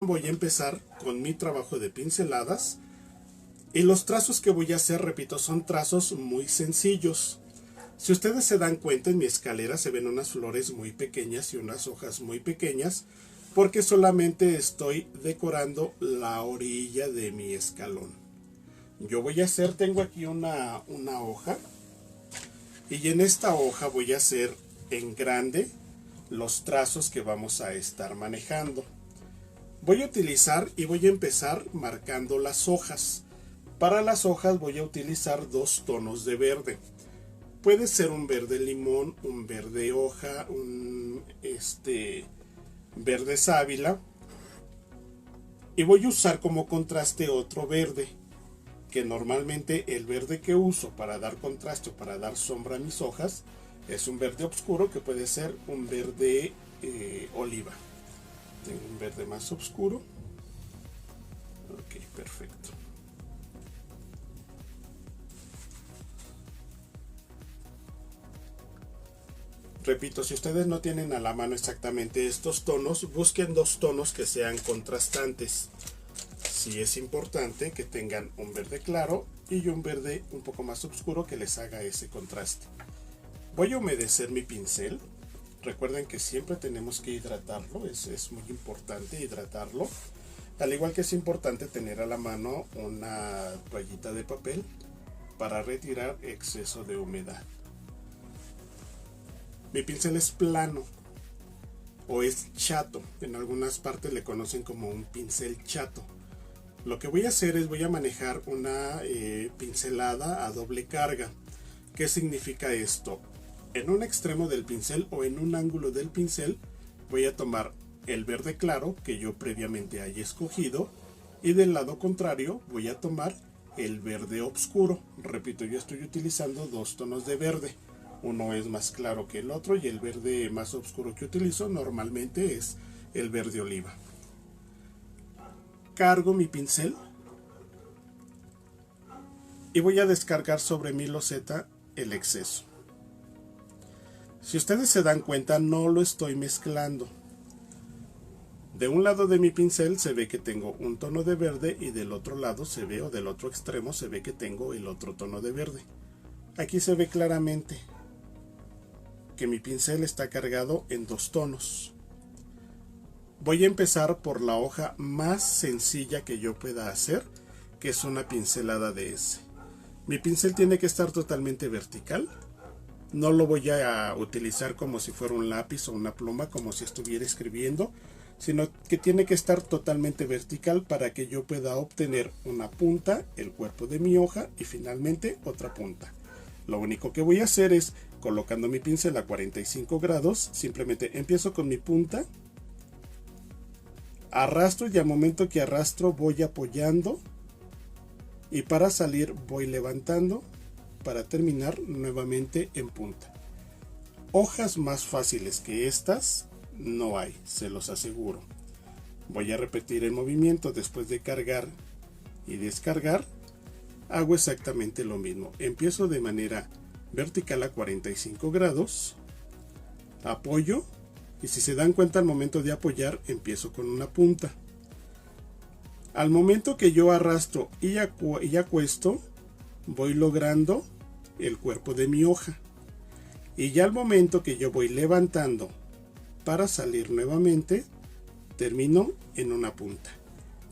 Voy a empezar con mi trabajo de pinceladas y los trazos que voy a hacer, repito, son trazos muy sencillos. Si ustedes se dan cuenta, en mi escalera se ven unas flores muy pequeñas y unas hojas muy pequeñas porque solamente estoy decorando la orilla de mi escalón. Yo voy a hacer, tengo aquí una hoja y en esta hoja voy a hacer en grande los trazos que vamos a estar manejando. Voy a utilizar y voy a empezar marcando las hojas. Para las hojas voy a utilizar dos tonos de verde. Puede ser un verde limón, un verde hoja, un verde sábila. Y voy a usar como contraste otro verde, que normalmente el verde que uso para dar contraste o para dar sombra a mis hojas es un verde oscuro, que puede ser un verde oliva. Tengo un verde más oscuro. Ok, perfecto. Repito, si ustedes no tienen a la mano exactamente estos tonos, busquen dos tonos que sean contrastantes. Sí es importante que tengan un verde claro y un verde un poco más oscuro que les haga ese contraste. Voy a humedecer mi pincel. Recuerden que siempre tenemos que hidratarlo, es muy importante hidratarlo. Al igual que es importante tener a la mano una toallita de papel para retirar exceso de humedad. Mi pincel es plano o es chato, en algunas partes le conocen como un pincel chato. Lo que voy a hacer es voy a manejar una pincelada a doble carga. ¿Qué significa esto? En un extremo del pincel o en un ángulo del pincel voy a tomar el verde claro que yo previamente haya escogido y del lado contrario voy a tomar el verde oscuro. Repito, yo estoy utilizando dos tonos de verde. Uno es más claro que el otro y el verde más oscuro que utilizo normalmente es el verde oliva. Cargo mi pincel y voy a descargar sobre mi loseta el exceso. Si ustedes se dan cuenta, no lo estoy mezclando. De un lado de mi pincel se ve que tengo un tono de verde y del otro lado se ve, o del otro extremo se ve que tengo el otro tono de verde. Aquí se ve claramente que mi pincel está cargado en dos tonos. Voy a empezar por la hoja más sencilla que yo pueda hacer, que es una pincelada de ese. Mi pincel tiene que estar totalmente vertical. No lo voy a utilizar como si fuera un lápiz o una pluma, como si estuviera escribiendo, sino que tiene que estar totalmente vertical para que yo pueda obtener una punta, el cuerpo de mi hoja y finalmente otra punta. Lo único que voy a hacer es, colocando mi pincel a 45 grados, simplemente empiezo con mi punta, arrastro y al momento que arrastro voy apoyando y para salir voy levantando para terminar nuevamente en punta. Hojas más fáciles que estas no hay, se los aseguro. Voy a repetir el movimiento después de cargar y descargar. Hago exactamente lo mismo. Empiezo de manera vertical a 45 grados, apoyo y si se dan cuenta al momento de apoyar empiezo con una punta. Al momento que yo arrastro y acuesto voy logrando el cuerpo de mi hoja y ya al momento que yo voy levantando para salir nuevamente termino en una punta.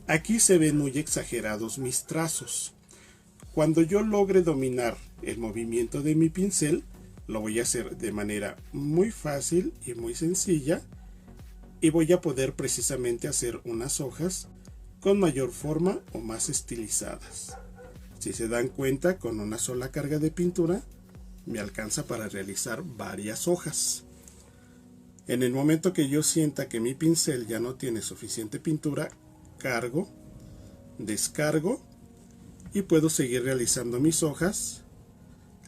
Aquí se ven muy exagerados mis trazos. Cuando yo logre dominar el movimiento de mi pincel, lo voy a hacer de manera muy fácil y muy sencilla y voy a poder precisamente hacer unas hojas con mayor forma o más estilizadas. Si se dan cuenta, con una sola carga de pintura me alcanza para realizar varias hojas. En el momento que yo sienta que mi pincel ya no tiene suficiente pintura, cargo, descargo y puedo seguir realizando mis hojas,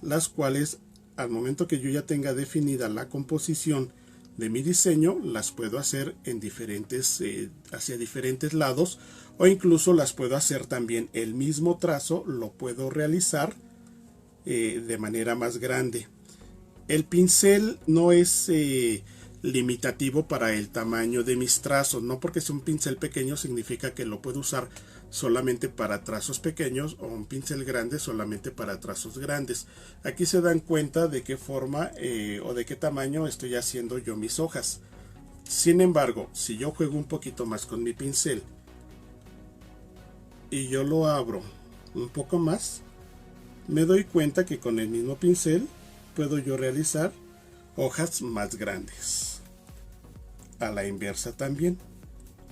las cuales al momento que yo ya tenga definida la composición de mi diseño, las puedo hacer en hacia diferentes lados o incluso las puedo hacer también el mismo trazo, lo puedo realizar de manera más grande. El pincel no es limitativo para el tamaño de mis trazos. No porque sea un pincel pequeño significa que lo puedo usar solamente para trazos pequeños, o un pincel grande solamente para trazos grandes. Aquí se dan cuenta de qué forma o de qué tamaño estoy haciendo yo mis hojas. Sin embargo, si yo juego un poquito más con mi pincel y yo lo abro un poco más, me doy cuenta que con el mismo pincel puedo yo realizar hojas más grandes. A la inversa también,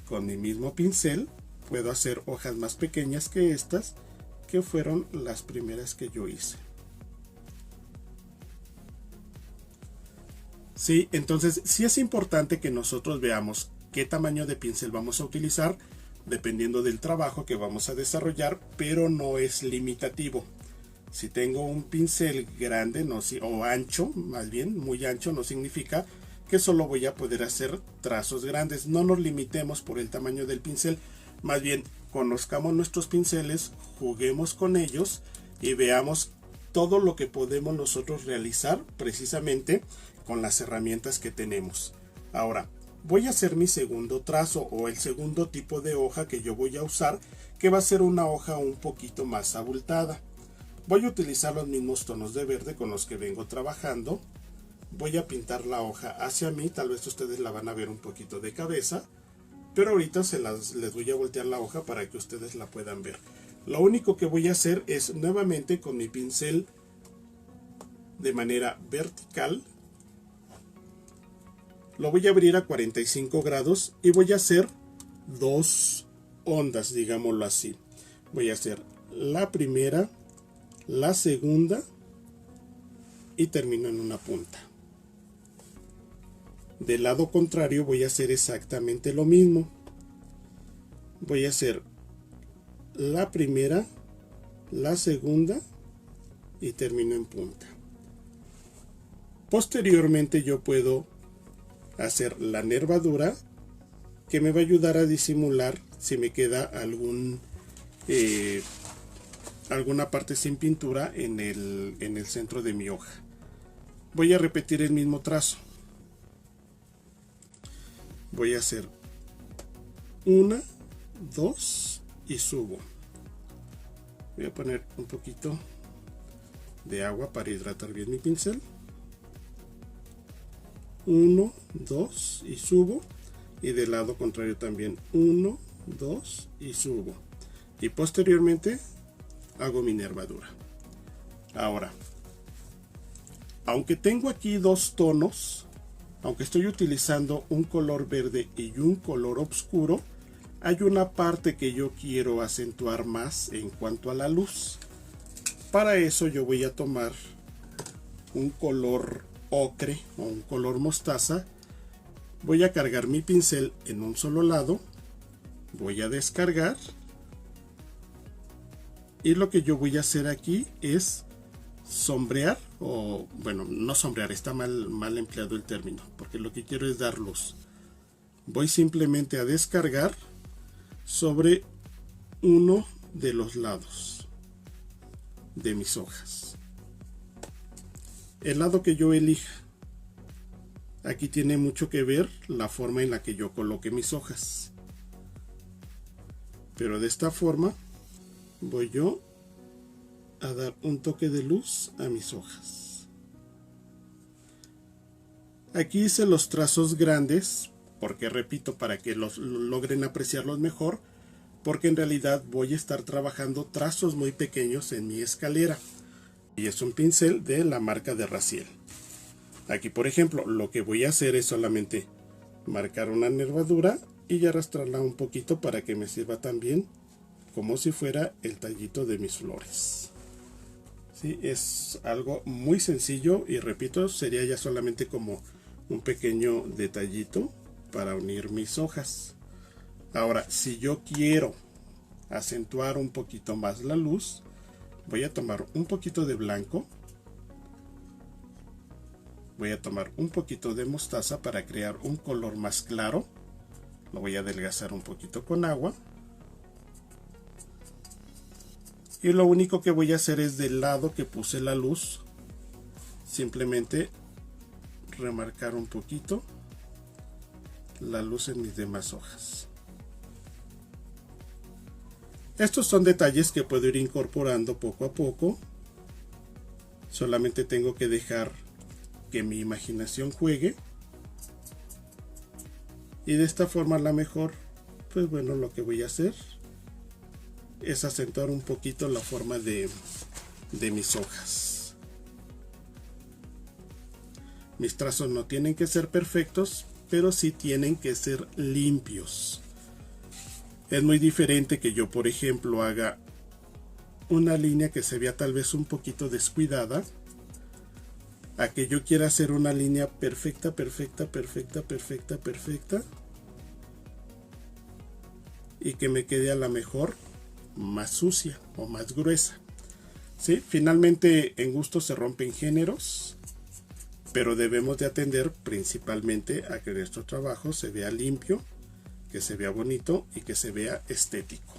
con mi mismo pincel puedo hacer hojas más pequeñas que estas, que fueron las primeras que yo hice. Sí, entonces sí es importante que nosotros veamos qué tamaño de pincel vamos a utilizar dependiendo del trabajo que vamos a desarrollar, pero no es limitativo. Si tengo un pincel grande o ancho, más bien muy ancho, no significa que solo voy a poder hacer trazos grandes. No nos limitemos por el tamaño del pincel, más bien conozcamos nuestros pinceles, juguemos con ellos y veamos todo lo que podemos nosotros realizar precisamente con las herramientas que tenemos. Ahora voy a hacer mi segundo trazo o el segundo tipo de hoja que yo voy a usar, que va a ser una hoja un poquito más abultada. Voy a utilizar los mismos tonos de verde con los que vengo trabajando. Voy a pintar la hoja hacia mí, tal vez ustedes la van a ver un poquito de cabeza, pero ahorita les voy a voltear la hoja para que ustedes la puedan ver. Lo único que voy a hacer es nuevamente con mi pincel de manera vertical, lo voy a abrir a 45 grados y voy a hacer dos ondas, digámoslo así. Voy a hacer la primera, la segunda y termino en una punta. Del lado contrario voy a hacer exactamente lo mismo. Voy a hacer la primera, la segunda y termino en punta. Posteriormente yo puedo hacer la nervadura, que me va a ayudar a disimular si me queda alguna parte sin pintura en el centro de mi hoja. Voy a repetir el mismo trazo. Voy a hacer una, dos y subo. Voy a poner un poquito de agua para hidratar bien mi pincel. 1, 2 y subo. Y del lado contrario también 1, 2 y subo. Y posteriormente hago mi nervadura. Ahora, aunque tengo aquí dos tonos, aunque estoy utilizando un color verde y un color oscuro, hay una parte que yo quiero acentuar más en cuanto a la luz. Para eso yo voy a tomar un color ocre o un color mostaza. Voy a cargar mi pincel en un solo lado, voy a descargar y lo que yo voy a hacer aquí es sombrear, o bueno, no sombrear, está mal empleado el término, porque lo que quiero es dar luz. Voy simplemente a descargar sobre uno de los lados de mis hojas, el lado que yo elija. Aquí tiene mucho que ver la forma en la que yo coloque mis hojas, pero de esta forma voy yo a dar un toque de luz a mis hojas. Aquí hice los trazos grandes porque, repito, para que logren apreciarlos mejor, porque en realidad voy a estar trabajando trazos muy pequeños en mi escalera y es un pincel de la marca de Raziel. Aquí, por ejemplo, lo que voy a hacer es solamente marcar una nervadura y arrastrarla un poquito para que me sirva también como si fuera el tallito de mis flores. ¿Sí? Es algo muy sencillo y, repito, sería ya solamente como un pequeño detallito para unir mis hojas. Ahora, si yo quiero acentuar un poquito más la luz, voy a tomar un poquito de blanco, voy a tomar un poquito de mostaza para crear un color más claro. Lo voy a adelgazar un poquito con agua. Y lo único que voy a hacer es del lado que puse la luz, simplemente remarcar un poquito la luz en mis demás hojas. Estos son detalles que puedo ir incorporando poco a poco. Solamente tengo que dejar que mi imaginación juegue. Y de esta forma a lo mejor, pues bueno, lo que voy a hacer es acentuar un poquito la forma de mis hojas. Mis trazos no tienen que ser perfectos, pero sí tienen que ser limpios. Es muy diferente que yo, por ejemplo, haga una línea que se vea tal vez un poquito descuidada, a que yo quiera hacer una línea perfecta, perfecta, perfecta, perfecta, perfecta, y que me quede a la mejor más sucia o más gruesa. ¿Sí? Finalmente, en gusto se rompen géneros, pero debemos de atender principalmente a que nuestro trabajo se vea limpio, que se vea bonito y que se vea estético.